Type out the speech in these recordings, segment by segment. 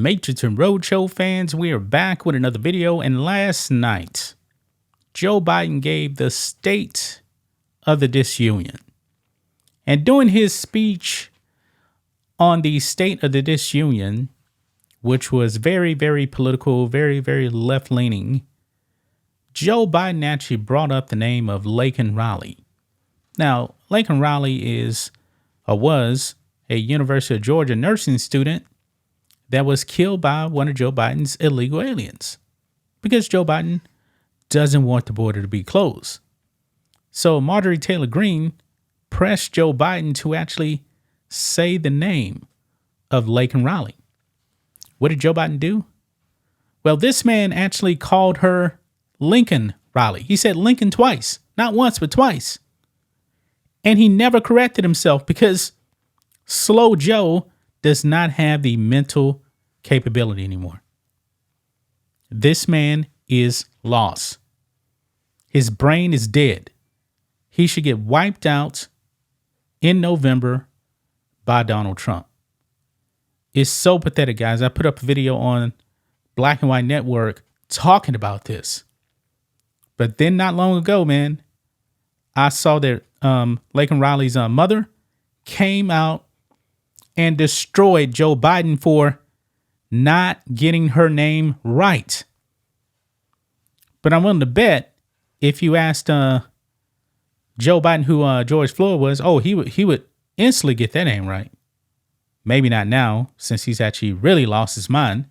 Matrix and Roadshow fans, we are back with another video. And last night, Joe Biden gave the State of the Disunion. And during his speech on the State of the Disunion, which was very, very political, very, very left-leaning, Joe Biden actually brought up the name of Laken Riley. Now, Laken Riley was a University of Georgia nursing student that was killed by one of Joe Biden's illegal aliens because Joe Biden doesn't want the border to be closed. So Marjorie Taylor Greene pressed Joe Biden to actually say the name of Laken Riley. What did Joe Biden do? Well, this man actually called her Lincoln Riley. He said Lincoln twice, not once, but twice. And he never corrected himself because Slow Joe does not have the mental capability anymore. This man is lost. His brain is dead. He should get wiped out in November by Donald Trump. It's so pathetic, guys. I put up a video on Black and White Network talking about this. But then not long ago, man, I saw that Laken Riley's mother came out and destroyed Joe Biden for not getting her name right. But I'm willing to bet if you asked Joe Biden who George Floyd was, he would instantly get that name right. Maybe not now, since he's actually really lost his mind.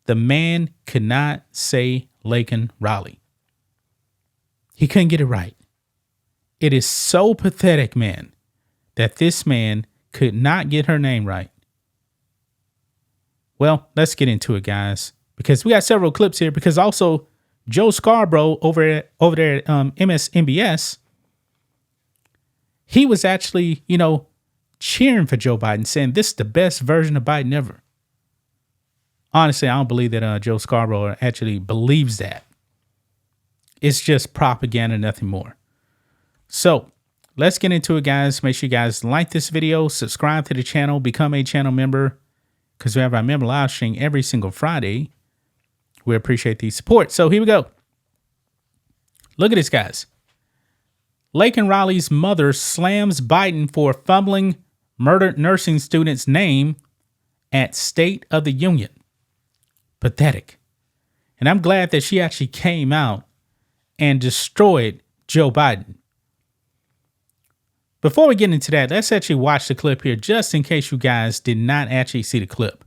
The man could not say Laken Riley. He couldn't get it right. It is so pathetic, man, that this man could not get her name right. Well, let's get into it, guys, because we got several clips here. Because also Joe Scarborough over there at MSNBS, he was actually, cheering for Joe Biden, saying this is the best version of Biden ever. Honestly, I don't believe that Joe Scarborough actually believes that. It's just propaganda, nothing more. So let's get into it, guys. Make sure you guys like this video, subscribe to the channel, become a channel member, because we have our member live stream every single Friday. We appreciate the support. So here we go. Look at this, guys. Laken Riley's mother slams Biden for fumbling murdered nursing student's name at State of the Union. Pathetic. And I'm glad that she actually came out and destroyed Joe Biden. Before we get into that, let's actually watch the clip here, just in case you guys did not actually see the clip.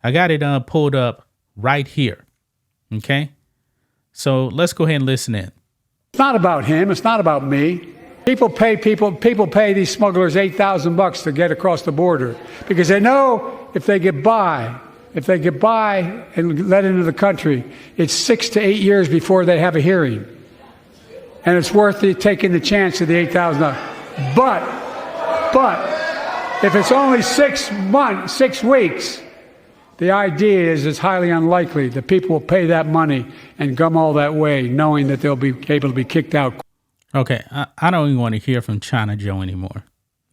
I got it pulled up right here. Okay? So let's go ahead and listen in. It's not about him. It's not about me. People pay these smugglers $8,000 to get across the border because they know if they get by and let into the country, it's 6 to 8 years before they have a hearing. And it's worth taking the chance of the $8,000. But if it's only 6 weeks, the idea is it's highly unlikely that people will pay that money and come all that way, knowing that they'll be able to be kicked out. Okay, I don't even want to hear from China Joe anymore.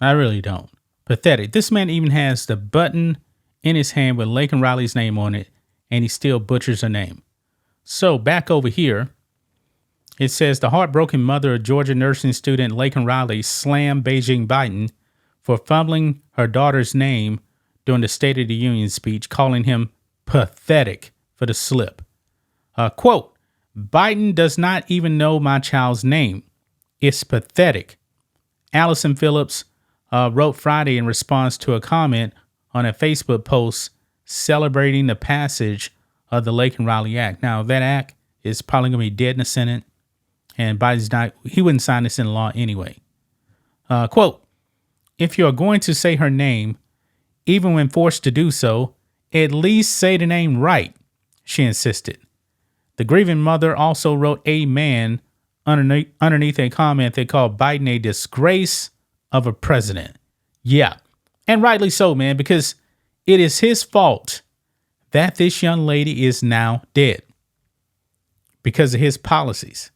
I really don't. Pathetic. This man even has the button in his hand with Laken Riley's name on it, and he still butchers her name. So back over here, it says the heartbroken mother of Georgia nursing student Laken Riley slammed Beijing Biden for fumbling her daughter's name during the State of the Union speech, calling him pathetic for the slip. Quote, Biden does not even know my child's name. It's pathetic. Allison Phillips wrote Friday in response to a comment on a Facebook post celebrating the passage of the Laken Riley Act. Now, that act is probably going to be dead in the Senate, and he wouldn't sign this into law anyway. Quote, if you are going to say her name, even when forced to do so, at least say the name right, she insisted. The grieving mother also wrote amen underneath a comment they called Biden a disgrace of a president. Yeah, and rightly so, man, because it is his fault that this young lady is now dead because of his policies.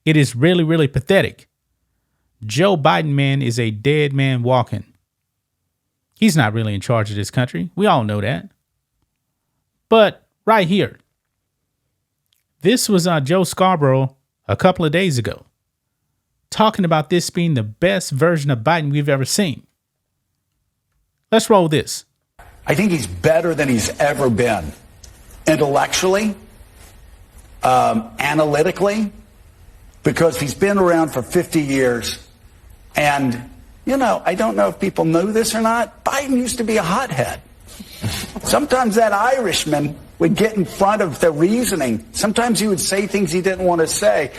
It is really, really pathetic. Joe Biden, man, is a dead man walking. He's not really in charge of this country. We all know that. But right here, this was Joe Scarborough a couple of days ago talking about this being the best version of Biden we've ever seen. Let's roll this. I think he's better than he's ever been. Intellectually, analytically, because he's been around for 50 years. And, you know, I don't know if people know this or not. Biden used to be a hothead. Sometimes that Irishman would get in front of the reasoning. Sometimes he would say things he didn't want to say.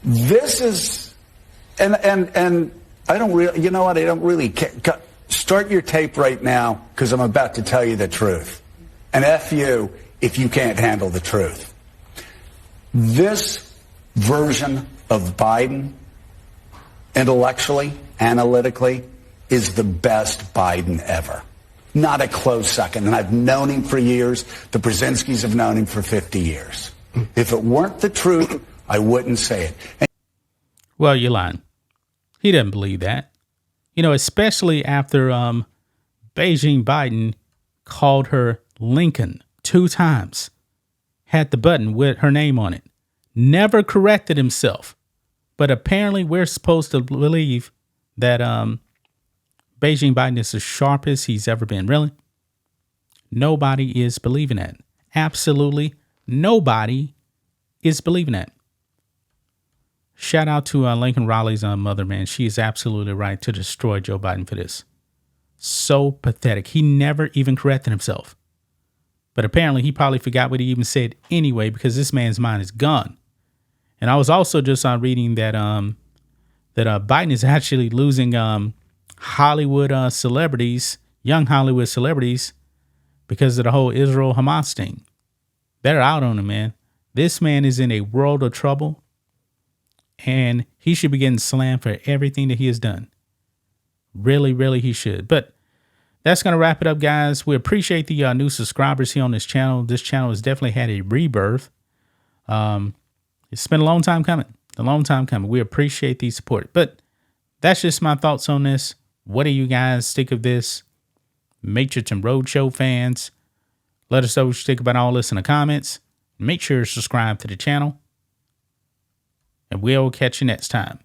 This is, and I don't really, you know what, I don't really care. Start your tape right now, because I'm about to tell you the truth. And F you if you can't handle the truth. This version of Biden, intellectually, analytically, is the best Biden ever. Not a close second. And I've known him for years. The Brzezinskis have known him for 50 years. If it weren't the truth, I wouldn't say it. Well, you're lying. He doesn't believe that. You know, especially after Beijing Biden called her Lincoln 2 times, had the button with her name on it, never corrected himself. But apparently we're supposed to believe that Beijing Biden is the sharpest he's ever been. Really? Nobody is believing that. Absolutely nobody is believing that. Shout out to Laken Riley's mother, man. She is absolutely right to destroy Joe Biden for this. So pathetic. He never even corrected himself. But apparently he probably forgot what he even said anyway, because this man's mind is gone. And I was also just reading that Biden is actually losing Hollywood celebrities, young Hollywood celebrities, because of the whole Israel-Hamas thing. They're out on him, man. This man is in a world of trouble. And he should be getting slammed for everything that he has done. Really, really, he should. But that's going to wrap it up, guys. We appreciate the new subscribers here on this channel. This channel has definitely had a rebirth. It's been a long time coming. We appreciate the support. But that's just my thoughts on this. What do you guys think of this? Matrix and Roadshow fans, let us know what you think about all this in the comments. Make sure to subscribe to the channel. And we'll catch you next time.